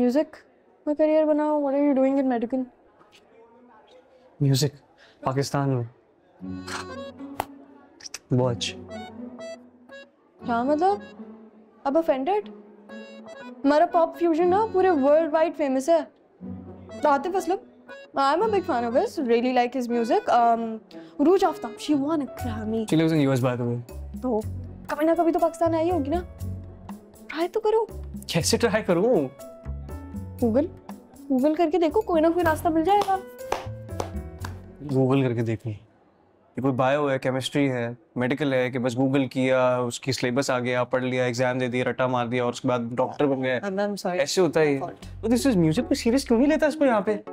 Music में career बनाओ। What are you doing in medical? Music Pakistan में बहुत अच्छा। क्या मतलब? अब ऑफेंडेड? हमारा पॉप फ्यूजन ना पूरे वर्ल्ड वाइड फेमस है। Atif Aslam, I'm a big fan of his. Really like his music. ROUGE Aftab, she won a Grammy. She lives in US by the way. तो कभी ना कभी तो पाकिस्तान आई होगी ना? ट्राई तो करो। कैसे ट्राई करूं? गूगल करके देखो, कोई ना कोई रास्ता मिल जाएगा। गूगल करके देखूं? ये कोई बायो है, केमिस्ट्री है, मेडिकल है कि बस गूगल किया, उसकी सिलेबस आ गया, पढ़ लिया, एग्जाम दे दिया, रट्टा मार दिया और उसके बाद डॉक्टर बन गए? I'm sorry. ऐसे होता है। तो दिस इज म्यूजिक पे सीरियस क्यों नहीं लेता इसको यहाँ पे?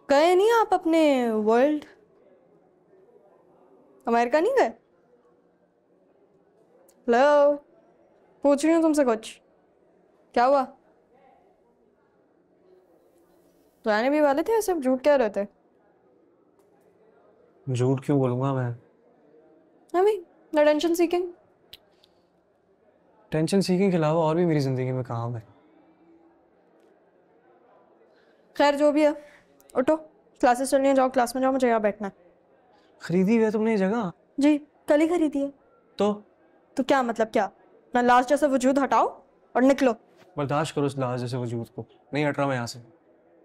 गए नहीं आप अपने वर्ल्ड? अमेरिका नहीं गए? हेलो, पूछ रही हूँ तुमसे कुछ। क्या हुआ? जाने भी वाले थे, सब झूठ कह रहे थे। झूठ क्यों बोलूंगा मैं? Tension seeking. टेंशन सीकिंग के अलावा और भी मेरी जिंदगी में काम है। खैर जो भी है, उठो, क्लासेस चलनी है, जाओ क्लास में जाओ, मुझे यहाँ बैठना है। खरीदी है तुमने ये जगह? जी, कल ही खरीदी है। तो क्या मतलब क्या? ना लास्ट जैसा वजूद हटाओ और निकलो। बर्दाश्त करो इस लाज जैसे वजूद को। नहीं हट रहा मैं यहाँ से।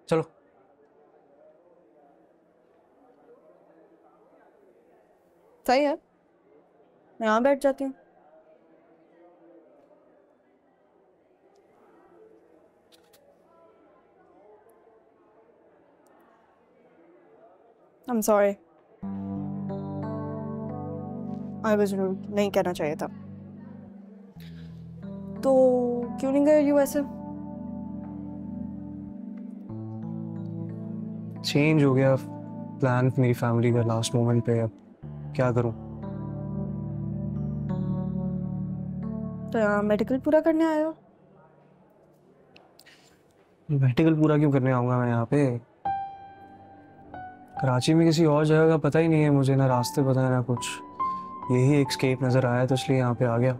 चलो। सही है, मैं यहाँ बैठ जाती हूँ। I'm sorry. I was rude. नहीं कहना चाहिए था। तो क्यों नहीं गए यूएसए? चेंज हो गया प्लान मेरी फैमिली का लास्ट मोमेंट पे। अब क्या करूं? तो यहाँ मेडिकल पूरा करने आए हो? मेडिकल पूरा क्यों करने आऊंगा मैं यहाँ पे? कराची में किसी और जगह का पता ही नहीं है मुझे, ना रास्ते पता है ना कुछ। यही एक स्केप नजर आया तो इसलिए यहाँ पे आ गया।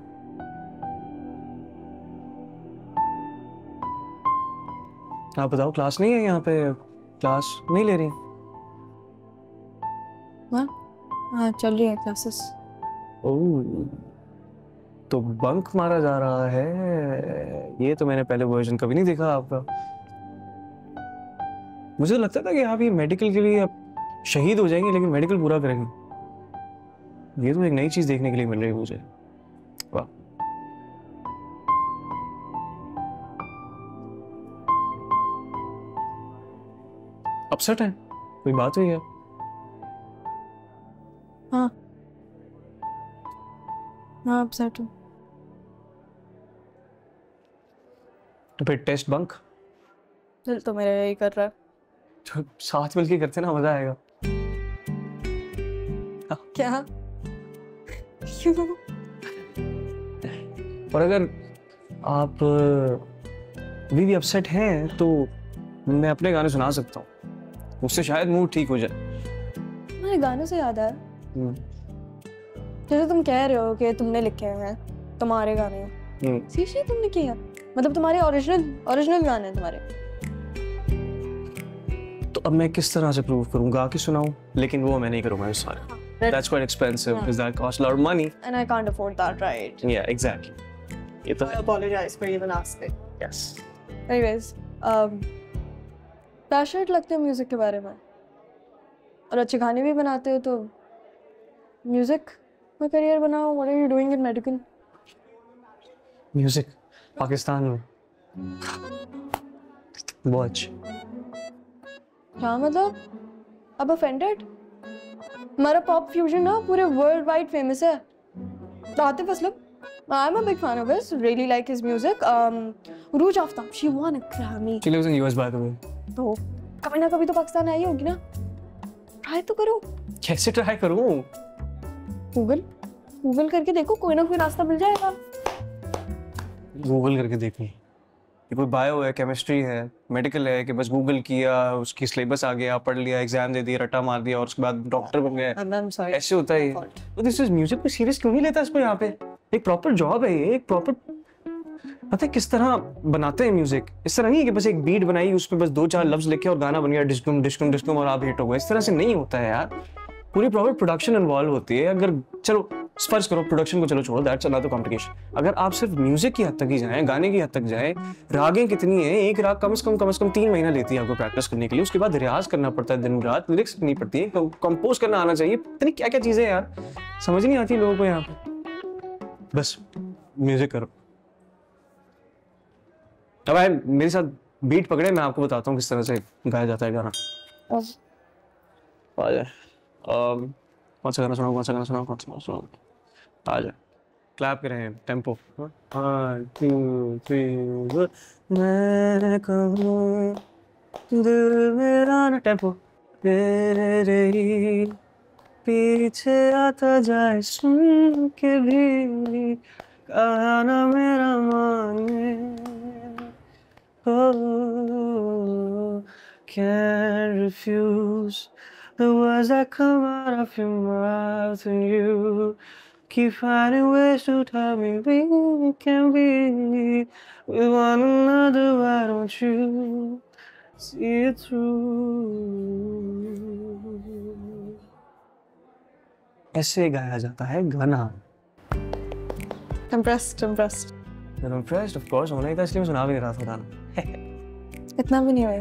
आप बताओ, क्लास नहीं है यहाँ पे? क्लास नहीं ले रही? हाँ, चल रही है क्लासेस। ओह, तो बंक मारा जा रहा है। ये तो मैंने पहले वर्जन कभी नहीं देखा आपका। मुझे तो लगता था कि आप ये मेडिकल के लिए आप शहीद हो जाएंगे लेकिन मेडिकल पूरा करेंगे। ये तो एक नई चीज देखने के लिए मिल रही है मुझे। वाह। अपसेट है? कोई बात हुई है? हाँ, अपसेट हूँ। तो फिर टेस्ट बंक? दिल तो मेरा यही कर रहा है। तो साथ मिलके करते ना, मजा आएगा। क्या? क्यों? और अगर आप अभी भी अपसेट हैं तो मैं अपने गाने सुना सकता हूँ, उससे शायद मूड ठीक हो जाए। मेरे गानों से याद आया, जैसे तुम कह रहे हो कि तुमने लिखे हैं, तुम्हारे गाने हैं। सीरियसली तुमने किया? मतलब तुम्हारे ओरिजिनल गाने हैं तुम्हारे? तो अब मैं किस तरह से प्रूव करूँ? गा के सुनाऊं? लेकिन वो मैं नहीं करूँगा इस सारे। That's quite expensive because that costs a lot of money. And I can't afford that, right? Yeah, exactly. ये तो I apologize for even asking. yes. Anyways, passionate लगते हो म्यूजिक के बारे में और अच्छे गाने भी बनाते हो, तो म्यूजिक में करियर बनाओ। What are you doing in medical? Music Pakistan में बहुत अच्छा। क्या मतलब? अब ऑफेंडेड? हमारा पॉप फ्यूजन ना पूरे वर्ल्ड वाइड फेमस है। Atif Aslam, I'm a big fan of his. Really like his music. Rouge Aftab, she won a Grammy. She lives in US by the way. तो कभी ना कभी तो पाकिस्तान आई होगी ना? ट्राई तो करो. कैसे ट्राई करूँ? गूगल करके देखो, कोई ना कोई रास्ता मिल जाएगा. गूगल करके देखूँ कि कोई बायो है, केमिस्ट्री है, मेडिकल है, कि बस गूगल किया, उसकी सिलेबस आ गया, पढ़ लिया, एग्जाम दे दिया, रट्टा मार दिया और उसके बाद डॉक्टर बन गए. I'm sorry. ऐसे होता है. तो दिस इज म्यूजिक पे सीरियस क्यों नहीं लेता इसको यहाँ पे? एक प्रॉपर जॉब है ये, एक प्रॉपर पता है किस तरह बनाते हैं म्यूजिक. इस तरह नहीं है कि बस एक बीट बनाई, उसमें बस 2-4 लफ्ज लिखे और गाना बन गया, डिस्कुम डिस्कुम डिस्कुम और आप हिट हो गए. इस तरह से नहीं होता है यार. पूरी प्रॉपर प्रोडक्शन इन्वॉल्व होती है. अगर चलो फर्ज करो प्रोडक्शन को चलो छोड़ो, दैट्स अनदर कॉम्प्लिकेशन. अगर आप सिर्फ म्यूजिक की हद तक ही जाएं, गाने की हद तक जाएं, रागें कितनी है, एक राग कम से कम 3 महीना लेती है आपको प्रैक्टिस करने के लिए. उसके बाद रियाज करना पड़ता है दिन रात, लिरिक्स करनी पड़ती है, कंपोज करना आना चाहिए. पता नहीं क्या क्या चीजें यार समझ नहीं आती लोगों को यहाँ पे. बस म्यूजिक करो. अब आए मेरे साथ बीट पकड़े, मैं आपको बताता हूँ किस तरह से गाया जाता है गाना. आ जाए. कौन सा गाना सुनाओ. आ जाए. क्लैप करें, टेम्पो. 1 2 3 मैं कहूँ दिल मेरा ना. टेम्पो. तेरे ही पीछे आता जाए सुन के भी, कहा ना मेरा माने. Oh, can't refuse the words that come out of your mouth, and you keep finding ways to tell me we can be with one another. Why don't you see it through? ऐसे गाया जाता है गाना. Impressed. I'm impressed, of course. होना ही था, इसलिए मैं सुना भी नहीं रहा था गाना. इतना भी नहीं हुआ.